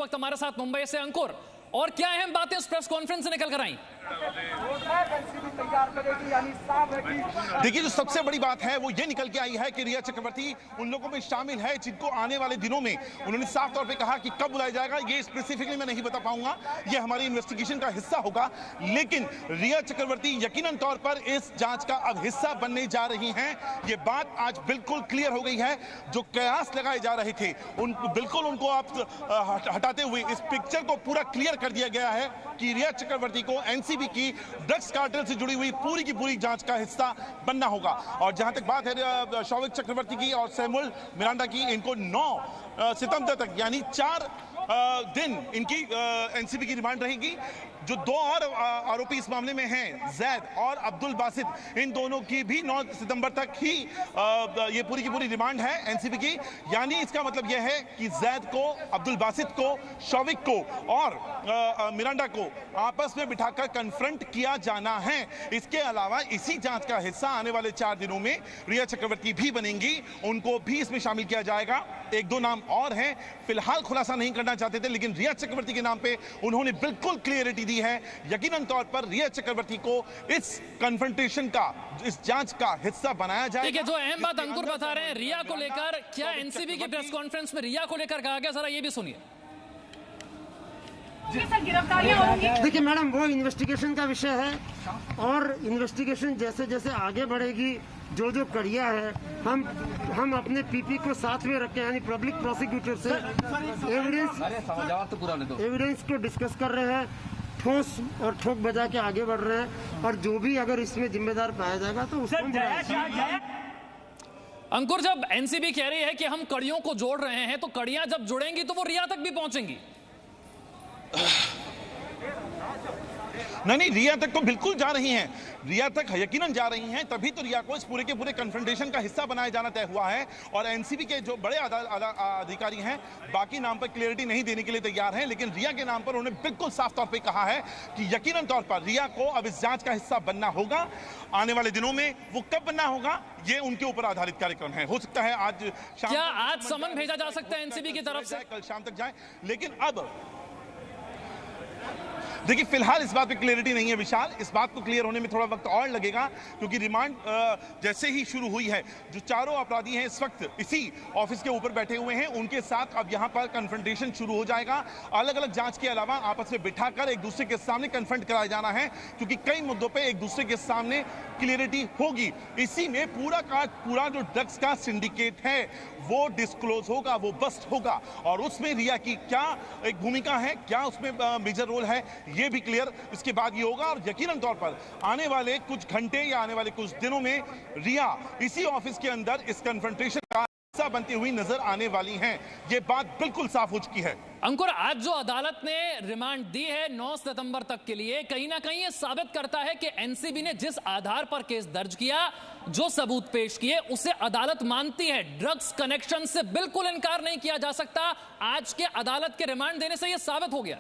वक्त हमारे साथ मुंबई से अंकुर, और क्या अहम बातें उस प्रेस कॉन्फ्रेंस से निकल कर आई? देखिए, जो सबसे बड़ी बात है वो ये निकल के आई है कि रिया चक्रवर्ती उन लोगों में शामिल है जिनको आने वाले दिनों में उन्होंने साफ तौर पे कहा कि कब बुलाया जाएगा ये स्पेसिफिकली मैं नहीं बता पाऊंगा, ये हमारी इन्वेस्टिगेशन का हिस्सा होगा। लेकिन रिया चक्रवर्ती यकीनन तौर पर इस जांच का अब हिस्सा बनने जा रही हैं। ये बात आज बिल्कुल क्लियर हो गई है। जो कयास लगाए जा रहे थे बिल्कुल उनको आप हटाते हुए इस पिक्चर को पूरा क्लियर कर दिया गया है कि रिया चक्रवर्ती को एनसीबी की ड्रग्स कार्टेल से जुड़ी हुई पूरी की पूरी जांच का हिस्सा बनना होगा। और जहां तक बात है शौविक चक्रवर्ती की और सैमुअल मिरांडा की, इनको 9 सितंबर तक यानी 4 दिन इनकी एनसीबी की रिमांड रहेगी। जो 2 और आरोपी इस मामले में हैं, जैद और अब्दुल बासित, इन दोनों की भी 9 सितंबर तक ही ये पूरी की पूरी रिमांड है एनसीबी की। यानी इसका मतलब यह है कि जैद को, अब्दुल बासित को, शौविक को और मिरांडा को आपस में बिठाकर कन्फ्रंट किया जाना है। इसके अलावा इसी जांच का हिस्सा आने वाले 4 दिनों में रिया चक्रवर्ती भी बनेंगी, उनको भी इसमें शामिल किया जाएगा। 1-2 नाम और हैं, फिलहाल खुलासा नहीं करना चाहते थे, लेकिन रिया चक्रवर्ती के नाम पे उन्होंने बिल्कुल क्लियरिटी दी है। यकीनन तौर पर रिया चक्रवर्ती को इस कन्फ्रंटेशन का, इस जांच का हिस्सा बनाया जाएगा। ठीक है, जो अहम बात अंकुर बता रहे हैं रिया को लेकर, क्या एनसीबी की प्रेस कॉन्फ्रेंस में रिया को लेकर कहा गया, जरा ये भी सुनिए। देखिए मैडम, वो इन्वेस्टिगेशन का विषय है और इन्वेस्टिगेशन जैसे जैसे आगे बढ़ेगी, जो जो कड़िया है, हम अपने पीपी को साथ में रखें, यानी पब्लिक प्रोसिक्यूटर से एविडेंस को डिस्कस कर रहे हैं, ठोस और ठोक बजा के आगे बढ़ रहे हैं, और जो भी अगर इसमें जिम्मेदार पाया जाएगा तो उसको अंकुर, जब एनसीबी कह रही है कि हम कड़ियों को जोड़ रहे हैं, तो कड़ियां जब जुड़ेंगी तो वो रिया तक भी पहुंचेंगी। नहीं, रिया तक तो बिल्कुल जा रही हैं, रिया तक यकीनन जा रही हैं, तभी तो रिया को इस पूरे के पूरे कन्फ्रंटेशन का हिस्सा बनाया जाना तय हुआ है। और एनसीबी के जो बड़े अधिकारी हैं बाकी नाम पर क्लियरिटी नहीं देने के लिए तैयार हैं, लेकिन रिया के नाम पर उन्होंने बिल्कुल साफ तौर पे कहा है कि यकीनन तौर पर रिया को अब इस जांच का हिस्सा बनना होगा। आने वाले दिनों में वो कब बनना होगा ये उनके ऊपर आधारित कार्यक्रम है। हो सकता है आज शाम, क्या आज समन भेजा जा सकता है एनसीबी की तरफ से, कल शाम तक जाए, लेकिन अब देखिए फिलहाल इस बात पे क्लियरिटी नहीं है विशाल। इस बात को क्लियर होने में थोड़ा वक्त और लगेगा, क्योंकि रिमांड जैसे ही शुरू हुई है, जो चारों अपराधी हैं इस वक्त इसी ऑफिस के ऊपर बैठे हुए हैं, उनके साथ अब यहां पर कन्फ्रंटेशन शुरू हो जाएगा। अलग अलग जांच के अलावा आपस में बिठाकर एक दूसरे के सामने कन्फ्रंट कराया जाना है, क्योंकि कई मुद्दों पर एक दूसरे के सामने क्लियरिटी होगी। इसी में पूरा जो ड्रग्स का सिंडिकेट है वो डिस्क्लोज होगा, वो बस्ट होगा, और उसमें रिया की क्या एक भूमिका है, क्या उसमें मेजर रोल है, ये भी क्लियर इसके बाद ये होगा। और यकीनन तौर पर आने वाले कुछ घंटे या आने वाले कुछ दिनों में रिया इसी ऑफिस के अंदर इस कन्फ्रंटेशन का हिस्सा बनती हुई नजर आने वाली हैं। ये बात बिल्कुल साफ हो चुकी है। अंकुर, आज जो अदालत ने रिमांड दी है 9 सितंबर तक के लिए, कहीं ना कहीं ये साबित करता है कि एनसीबी ने जिस आधार पर केस दर्ज किया, जो सबूत पेश किए, उसे अदालत मानती है। ड्रग्स कनेक्शन से बिल्कुल इनकार नहीं किया जा सकता। आज के अदालत के रिमांड देने से यह साबित हो गया।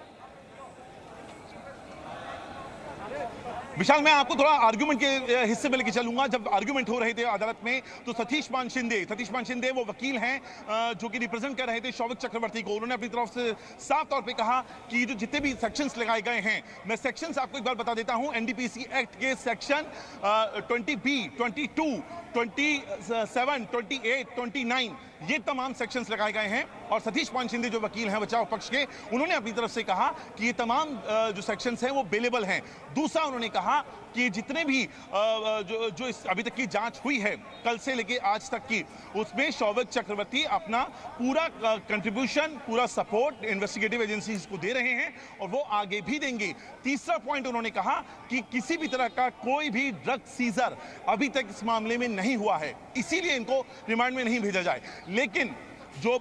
विशाल, मैं आपको थोड़ा आर्गुमेंट के हिस्से में लेके चलूंगा। जब आर्गुमेंट हो रहे थे अदालत में, तो सतीश मान शिंदे वो वकील हैं जो कि रिप्रेजेंट कर रहे थे शौविक चक्रवर्ती को। उन्होंने अपनी तरफ से साफ तौर पे कहा कि जो जितने भी सेक्शंस लगाए गए हैं, मैं सेक्शंस आपको एक बार बता देता हूं। एनडीपीसी एक्ट के सेक्शन 20B, 22, 27, 28, 29 ये तमाम सेक्शंस लगाए गए हैं। और सतीश मान शिंदे जो वकील हैं बचाव पक्ष के, उन्होंने अपनी तरफ से कहा कि ये तमाम जो सेक्शंस हैं वो बेलेबल हैं। दूसरा, उन्होंने कहा कि जितने भी जो अभी तक की जांच हुई है कल से लेके आज तक की, उसमें शौविक चक्रवर्ती अपना पूरा कंट्रीब्यूशन, पूरा सपोर्ट इन्वेस्टिगेटिव एजेंसीज को दे रहे हैं और वो आगे भी देंगे। तीसरा पॉइंट उन्होंने कहा कि किसी भी तरह का कोई भी ड्रग सीजर अभी तक इस मामले में नहीं हुआ है, इसीलिए इनको रिमांड में नहीं भेजा जाए। लेकिन जो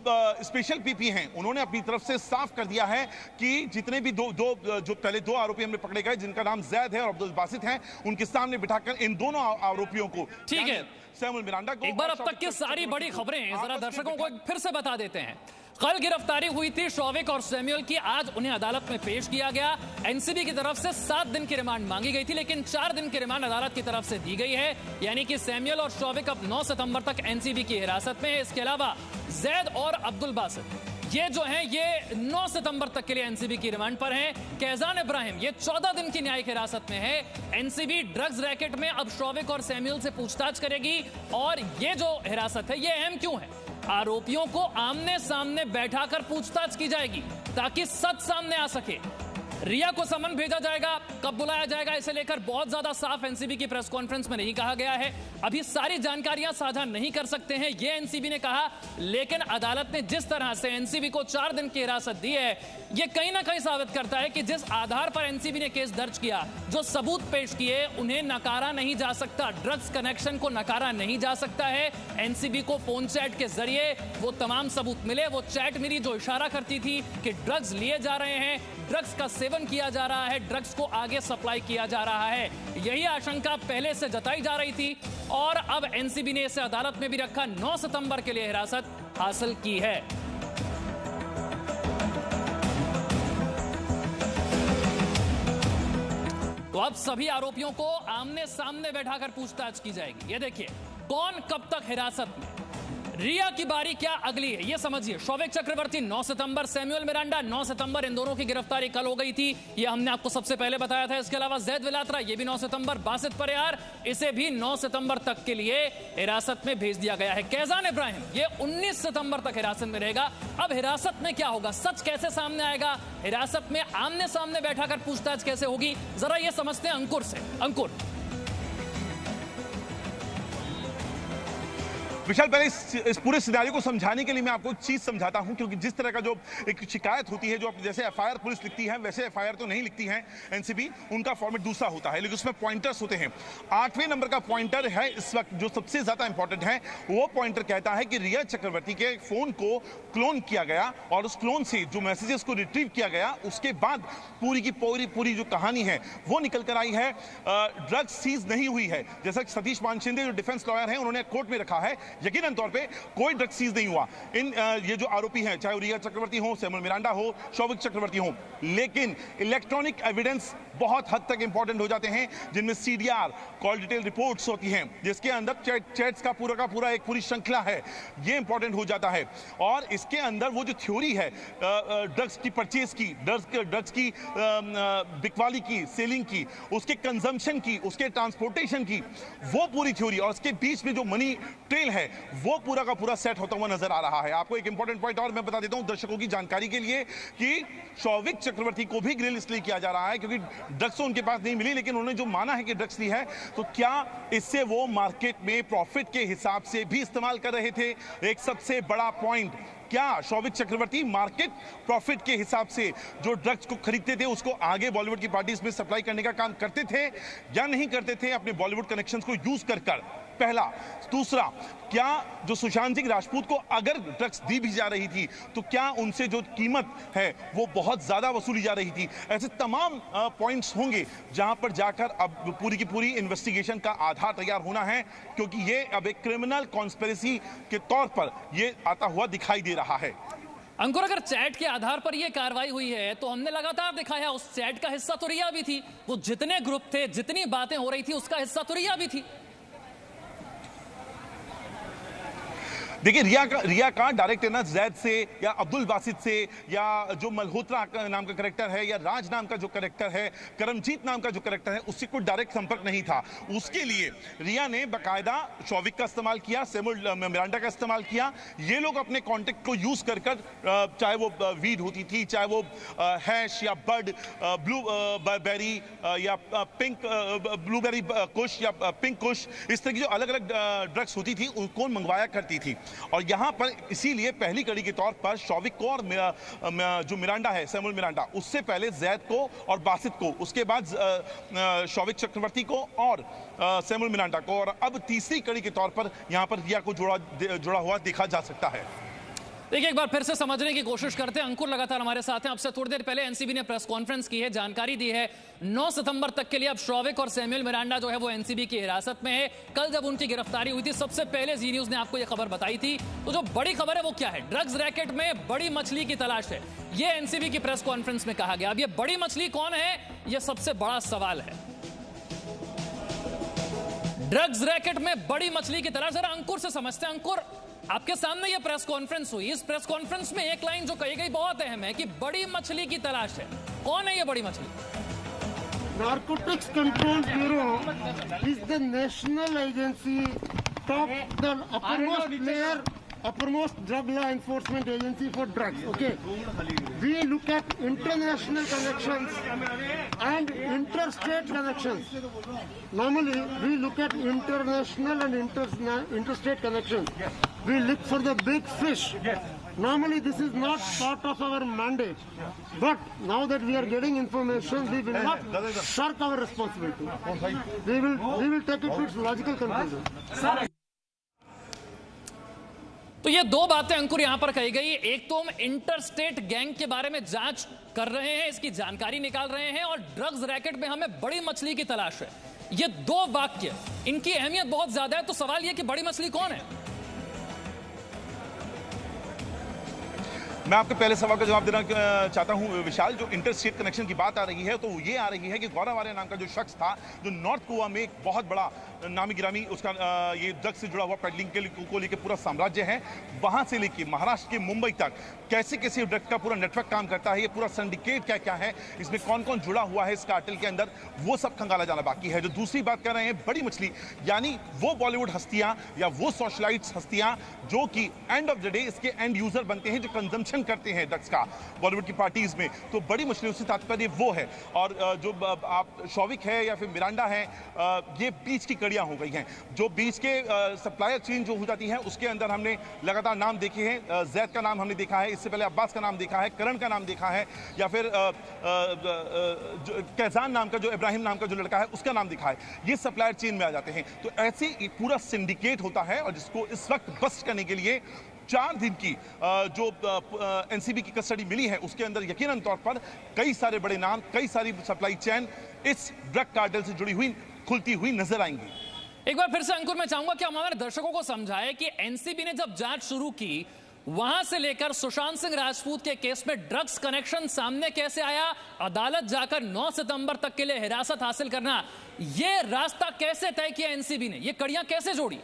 स्पेशल पीपी हैं उन्होंने अपनी तरफ से साफ कर दिया है कि जितने भी जो पहले 2 आरोपी हमने पकड़े गए, जिनका नाम जैद है और अब्दुल बासित हैं, उनके सामने बिठाकर इन दोनों आरोपियों को, ठीक है, सैमुअल मिरांडा को, एक बार अब तक की सारी बड़ी खबरें जरा दर्शकों को फिर से बता देते हैं। कल गिरफ्तारी हुई थी शौविक और सैमुअल की, आज उन्हें अदालत में पेश किया गया। एनसीबी की तरफ से 7 दिन की रिमांड मांगी गई थी, लेकिन 4 दिन की रिमांड अदालत की तरफ से दी गई है। यानी कि सैमुअल और शौविक अब 9 सितंबर तक एनसीबी की हिरासत में है। इसके अलावा जैद और अब्दुल बासित ये जो हैं ये 9 सितंबर तक के लिए एनसीबी की रिमांड पर हैं। कैजान इब्राहिम ये 14 दिन की न्यायिक हिरासत में है। एनसीबी ड्रग्स रैकेट में अब शौविक और सैमुअल से पूछताछ करेगी। और ये जो हिरासत है ये अहम क्यों है? आरोपियों को आमने सामने बैठाकर पूछताछ की जाएगी ताकि सच सामने आ सके। रिया को समन भेजा जाएगा, कब बुलाया जाएगा इसे लेकर बहुत ज्यादा साफ एनसीबी की प्रेस कॉन्फ्रेंस में नहीं कहा गया है। अभी सारी जानकारियां साझा नहीं कर सकते हैं ये एनसीबी ने कहा, लेकिन अदालत ने जिस तरह से एनसीबी को 4 दिन की हिरासत दी है ये कहीं ना कहीं साबित करता है कि जिस आधार पर एनसीबी ने केस दर्ज किया, जो सबूत पेश किए, उन्हें नकारा नहीं जा सकता। ड्रग्स कनेक्शन को नकारा नहीं जा सकता है। एनसीबी को फोन चैट के जरिए वो तमाम सबूत मिले। वो चैट मेरी जो इशारा करती थी कि ड्रग्स लिए जा रहे हैं, ड्रग्स का सेवन किया जा रहा है, ड्रग्स को आगे सप्लाई किया जा रहा है, यही आशंका पहले से जताई जा रही थी। और अब एनसीबी ने इसे अदालत में भी रखा। 9 सितंबर के लिए हिरासत हासिल की है। तो अब सभी आरोपियों को आमने सामने बैठाकर पूछताछ की जाएगी। ये देखिए कौन कब तक हिरासत में। रिया की बारी क्या अगली है ये समझिए। शौविक चक्रवर्ती 9 सितंबर, सैमुअल मिरांडा 9 सितंबर, इन दोनों की गिरफ्तारी कल हो गई थी, ये हमने आपको सबसे पहले बताया था। इसके अलावा जैद विलात्रा ये भी 9 सितंबर, बासित परियार इसे भी 9 सितंबर तक के लिए हिरासत में भेज दिया गया है। कैजान इब्राहिम ये 19 सितंबर तक हिरासत में रहेगा। अब हिरासत में क्या होगा, सच कैसे सामने आएगा, हिरासत में आमने सामने बैठाकर पूछताछ कैसे होगी, जरा ये समझते हैं अंकुर से। अंकुर विशाल, पहले इस पूरे सिनारियो को समझाने के लिए मैं आपको एक चीज समझाता हूं, क्योंकि जिस तरह का जो एक शिकायत होती है, जो जैसे एफआईआर पुलिस लिखती है वैसे एफआईआर तो नहीं लिखती है एनसीबी, उनका फॉर्मेट दूसरा होता है, लेकिन उसमें पॉइंटर्स होते हैं। 8वें नंबर का पॉइंटर है इस वक्त जो सबसे ज्यादा इंपॉर्टेंट है। वो पॉइंटर कहता है कि रिया चक्रवर्ती के फोन को क्लोन किया गया और उस क्लोन से जो मैसेजेस को रिट्रीव किया गया, उसके बाद पूरी की पूरी जो कहानी है वो निकल कर आई है। ड्रग्स सीज नहीं हुई है, जैसा सतीश पानशिंदे जो डिफेंस लॉयर हैं उन्होंने कोर्ट में रखा है, यकीनन तौर पे कोई ड्रग्स सीज नहीं हुआ। ये जो आरोपी हैं, चाहे रिया चक्रवर्ती हो, सैमुअल मिरांडा हो, शौविक चक्रवर्ती हो, लेकिन इलेक्ट्रॉनिक एविडेंस बहुत हद तक इंपॉर्टेंट हो जाते हैं, जिनमें सीडीआर, कॉल डिटेल रिपोर्ट्स होती हैं, जिसके अंदर चैट्स का पूरा एक पूरी श्रृंखला है, ये इंपॉर्टेंट हो जाता है। और इसके अंदर वो जो थ्योरी है ड्रग्स की परचेज की, ड्रग्स की बिकवाली की, सेलिंग की, उसके कंजम्पशन की, उसके ट्रांसपोर्टेशन की, वो पूरी थ्योरी और उसके बीच में जो मनी ट्रेल है वो पूरा का पूरा सेट होता हुआ नजर आ रहा है। आपको एक इंपॉर्टेंट पॉइंट और मैं बता देता हूं दर्शकों की जानकारी के लिए कि शौविक चक्रवर्ती को भी ग्रिल इसलिए किया जा रहा है क्योंकि ड्रग्स तो उनके पास नहीं मिली, लेकिन उन्होंने जो माना है कि ड्रग्स ली है, तो क्या इससे वो मार्केट में प्रॉफिट के हिसाब से भी इस्तेमाल कर रहे थे। एक सबसे बड़ा पॉइंट, क्या शौविक चक्रवर्ती मार्केट प्रॉफिट के हिसाब से जो ड्रग्स को खरीदते थे उसको आगे बॉलीवुड की पार्टीज में सप्लाई करने का काम करते थे या नहीं करते थे, अपने बॉलीवुड कनेक्शंस को यूज कर पहला। दूसरा, क्या जो सुशांत सिंह राजपूत को अगर ड्रग्स दी भी जा रही थी तो क्या उनसे जो कीमत है वो बहुत ज्यादा वसूली जा रही थी। ऐसे तमाम पॉइंट्स होंगे जहां पर जाकर अब पूरी की पूरी इन्वेस्टिगेशन का आधार तैयार होना है, क्योंकि ये अब एक क्रिमिनल कॉन्स्पिरेसी के तौर पर ये आता हुआ दिखाई दे रहा है। अंकुर, अगर चैट के आधार पर यह कार्रवाई हुई है तो हमने लगातार दिखाया उस चैट का हिस्सा तो रिया भी थी, वो जितने ग्रुप थे, जितनी बातें हो रही थी उसका हिस्सा तो रिया भी थी। देखिए रिया का डायरेक्ट ना जैद से या अब्दुल बासित से या जो मल्होत्रा नाम का कैरेक्टर है या राज नाम का जो कैरेक्टर है, करमजीत नाम का जो कैरेक्टर है, उससे कोई डायरेक्ट संपर्क नहीं था। उसके लिए रिया ने बाकायदा शौविक का इस्तेमाल किया, सैमुअल मिरांडा का इस्तेमाल किया। ये लोग अपने कॉन्टेक्ट को यूज कर चाहे वो वीड होती थी, चाहे वो हैश या बड, ब्लू बेरी या पिंक ब्लूबेरी कुश या पिंक कुश, इस तरह की जो अलग अलग ड्रग्स होती थी उनको मंगवाया करती थी। और यहां पर इसीलिए पहली कड़ी के तौर पर शौविक को और जो मिरांडा है, सैमुअल मिरांडा, उससे पहले जैद को और बासित को, उसके बाद शौविक चक्रवर्ती को और सैमुअल मिरांडा को, और अब तीसरी कड़ी के तौर पर यहां पर रिया को जुड़ा हुआ देखा जा सकता है। देखिए, एक बार फिर से समझने की कोशिश करते हैं। अंकुर लगातार हमारे साथ हैं। अब से थोड़ी देर पहले एनसीबी ने प्रेस कॉन्फ्रेंस की है, जानकारी दी है 9 सितंबर तक के लिए अब शौविक और सैमुअल मिरांडा जो है वो एनसीबी की हिरासत में है। कल जब उनकी गिरफ्तारी हुई थी सबसे पहले जी न्यूज ने आपको यह खबर बताई थी। तो जो बड़ी खबर है वो क्या है, ड्रग्स रैकेट में बड़ी मछली की तलाश है, ये एनसीबी की प्रेस कॉन्फ्रेंस में कहा गया। अब ये बड़ी मछली कौन है, यह सबसे बड़ा सवाल है। ड्रग्स रैकेट में बड़ी मछली की तलाश, जरा अंकुर से समझते हैं। अंकुर, आपके सामने ये प्रेस कॉन्फ्रेंस हुई, इस प्रेस कॉन्फ्रेंस में एक लाइन जो कही गई बहुत अहम है कि बड़ी मछली की तलाश है। कौन है ये बड़ी मछली? Narcotics Control Bureau is the national agency, the uppermost layer, uppermost drug law enforcement agency for drugs. Okay, we look at international connections and interstate connections. Normally, we look at international and interstate connections. We look for the big fish. Normally, this is not part of our mandate, but now that we are getting information, we will not shirk our responsibility. We will take it to its logical conclusion. तो ये दो बातें अंकुर यहां पर कही गई। एक तो हम इंटरस्टेट गैंग के बारे में जांच कर रहे हैं, इसकी जानकारी निकाल रहे हैं, और ड्रग्स रैकेट में हमें बड़ी मछली की तलाश है। ये दो वाक्य, इनकी अहमियत बहुत ज्यादा है। तो सवाल ये कि बड़ी मछली कौन है? मैं आपके पहले सवाल का जवाब देना चाहता हूं विशाल। जो इंटरस्टेट कनेक्शन की बात आ रही है तो ये आ रही है कि गौरव आर्या नाम का जो शख्स था, जो नॉर्थ गोवा में एक बहुत बड़ा नामी गिरामी उसका ये ड्रग्स से जुड़ा हुआ पेडलिंग को लेकर पूरा साम्राज्य है, वहां से लेकर महाराष्ट्र के मुंबई तक कैसे कैसे ड्रग्स का पूरा नेटवर्क काम करता है, ये पूरा सिंडिकेट क्या क्या है, इसमें कौन कौन जुड़ा हुआ है इस कार्टेल के अंदर, वो सब खंगाला जाना बाकी है। जो दूसरी बात कर रहे हैं बड़ी मछली, यानी वो बॉलीवुड हस्तियां या वो सोशलाइट्स हस्तियां जो कि एंड ऑफ द डे इसके एंड यूजर बनते हैं, जो कंजम्पशन करते हैं ड्रग्स का बॉलीवुड की पार्टीज में, तो बड़ी मछलियों से तात्पर्य वो है। और जो आप शौविक है या फिर मिरांडा है, ये बीच की कड़ियां हो गई हैं। जो बीच के सप्लायर चेन जो हो जाती है उसके अंदर हमने लगातार नाम देखे हैं। जैद का नाम हमने देखा है, इससे पहले अब्बास का नाम देखा है, करण का नाम देखा है, या फिर कैजान नाम का जो इब्राहिम नाम का जो लड़का है उसका नाम देखा है। ये सप्लायर चेन में आ जाते हैं। तो ऐसे एक पूरा सिंडिकेट होता है, और जिसको इस वक्त बस्ट करने के लिए 4 दिन की जो एनसीबी की कस्टडी मिली है उसके अंदर यकीनन तौर पर कई सारे बड़े नाम, कई सारी सप्लाई चेन इस ड्रग कार्टेल से जुड़ी हुई खुलती हुई नजर आएंगी। एक बार फिर से अंकुर मैं चाहूंगा कि हमारे दर्शकों को समझाए कि एनसीबी ने जब जांच शुरू की, वहां से लेकर सुशांत सिंह राजपूत के केस में ड्रग्स कनेक्शन सामने कैसे आया, अदालत जाकर 9 सितंबर तक के लिए हिरासत हासिल करना, यह रास्ता कैसे तय किया एनसीबी ने, ये कड़ियां कैसे जोड़ी?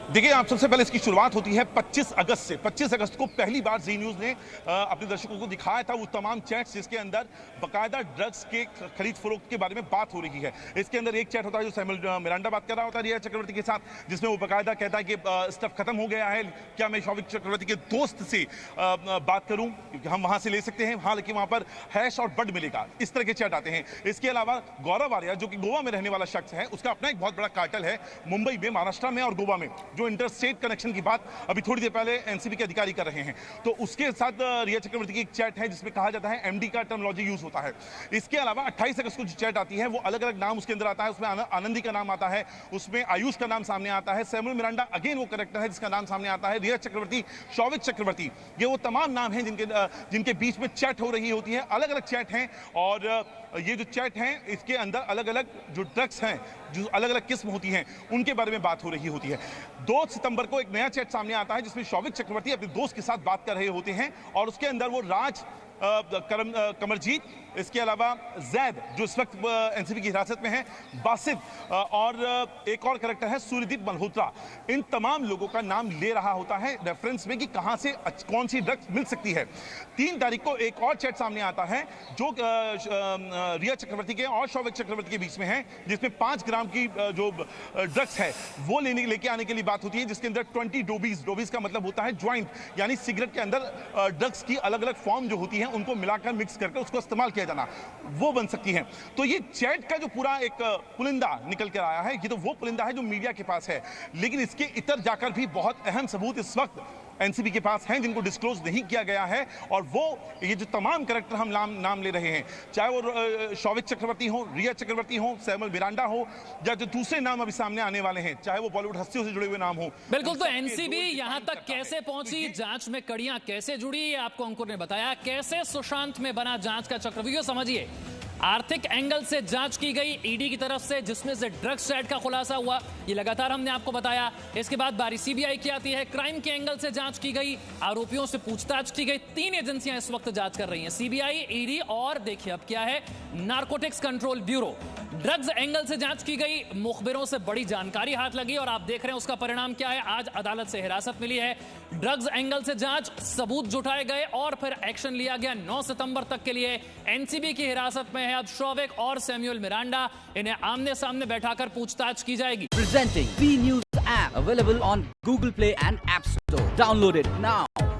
देखिए, आप सबसे पहले इसकी शुरुआत होती है 25 अगस्त से। 25 अगस्त को पहली बार जी न्यूज़ ने अपने दर्शकों को दिखाया था वो तमाम चैट्स जिसके अंदर बाकायदा ड्रग्स के खरीद फरोख्त के बारे में बात हो रही है। इसके अंदर एक चैट होता है जो सैमुअल मिरांडा बात कर रहा होता है रिया चक्रवर्ती के साथ, जिसमें वो बाकायदा कहता है कि स्टफ खत्म हो गया है, क्या मैं शौविक चक्रवर्ती के दोस्त से बात करूं, हम वहां से ले सकते हैं, हाँ लेकिन वहां पर हैश और बड मिलेगा, इस तरह के चैट आते हैं। इसके अलावा गौरव आर्या जो कि गोवा में रहने वाला शख्स है, उसका अपना एक बहुत बड़ा कार्टेल है मुंबई में, महाराष्ट्र में और गोवा में, जो इंटरस्टेट कनेक्शन की बात अभी थोड़ी देर पहले एनसीबी के अधिकारी कर रहे हैं। तो उसके साथ रिया चक्रवर्ती की एक चैट है जिसमें कहा जाता है एमडी का टर्मिनोलॉजी यूज होता है। इसके अलावा 28 अगस्त को जो चैट आती है वो अलग अलग नाम उसके अंदर आता है, उसमें आनंदी का नाम आता है, उसमें आयुष का नाम सामने आता है, सैमुअल मिरांडा अगेन वो कैरेक्टर है जिसका नाम सामने आता है, रिया चक्रवर्ती, शौविक चक्रवर्ती, ये वो तमाम नाम हैं जिनके बीच में चैट हो रही होती है। अलग अलग चैट हैं, और ये जो चैट हैं इसके अंदर अलग अलग जो ड्रग्स हैं, जो अलग अलग किस्म होती हैं, उनके बारे में बात हो रही होती है। 2 सितंबर को एक नया चैट सामने आता है जिसमें शौविक चक्रवर्ती अपने दोस्त के साथ बात कर रहे होते हैं, और उसके अंदर वो राज कमरजीत, इसके अलावा जैद जो इस वक्त एनसीबी की हिरासत में है, बासित, और एक और कैरेक्टर है सूर्यदीप मल्होत्रा, इन तमाम लोगों का नाम ले रहा होता है रेफरेंस में कि कहां से कौन सी ड्रग्स मिल सकती है। 3 तारीख को एक और चैट सामने आता है जो रिया चक्रवर्ती के और शौविक चक्रवर्ती के बीच में है, जिसमें 5 ग्राम की जो ड्रग्स है वो लेके आने के लिए बात होती है, जिसके अंदर 20 डोबीज का मतलब होता है ज्वाइंट, यानी सिगरेट के अंदर ड्रग्स की अलग अलग फॉर्म जो होती है उनको मिलाकर मिक्स करके उसको इस्तेमाल किया जाना, वो बन सकती है। तो ये चैट का जो पूरा एक पुलिंदा निकल कर आया है, ये तो वो पुलिंदा है जो मीडिया के पास है, लेकिन इसके इतर जाकर भी बहुत अहम सबूत इस वक्त एनसीबी के पास हैं जिनको डिस्क्लोज नहीं किया गया है। और वो ये जो तमाम कैरेक्टर हम नाम ले रहे हैं, चाहे वो शौविक चक्रवर्ती हो, रिया चक्रवर्ती हो, सैमुअल मिरांडा हो, या जो दूसरे नाम अभी सामने आने वाले हैं, चाहे वो बॉलीवुड हस्तियों से जुड़े हुए नाम हो। बिल्कुल, तो एनसीबी यहां तक कैसे पहुंची, जांच में कड़ियां कैसे जुड़ी, ये आपको अंकुर ने बताया। कैसे सुशांत में बना जांच का चक्रव्यूह, समझिए। आर्थिक एंगल से जांच की गई ईडी की तरफ से, जिसमें से ड्रग्स चैट का खुलासा हुआ, ये लगातार हमने आपको बताया। इसके बाद बारी सीबीआई की आती है, क्राइम के एंगल से जांच की गई, आरोपियों से पूछताछ की गई। 3 एजेंसियां इस वक्त जांच कर रही हैं, सीबीआई, ईडी और देखिए अब क्या है, narcotics control bureau. Drugs angle से जांच की गई, मुखबिरों से बड़ी जानकारी हाथ लगी और आप देख रहे हैं उसका परिणाम क्या है। आज अदालत से हिरासत मिली है। ड्रग्स एंगल से जांच, सबूत जुटाए गए और फिर एक्शन लिया गया। 9 सितंबर तक के लिए एनसीबी की हिरासत में है अब शोविक और सैमुअल मिरांडा। इन्हें आमने सामने बैठाकर पूछताछ की जाएगी। Presenting B News app available on Google Play and App Store. Download it now.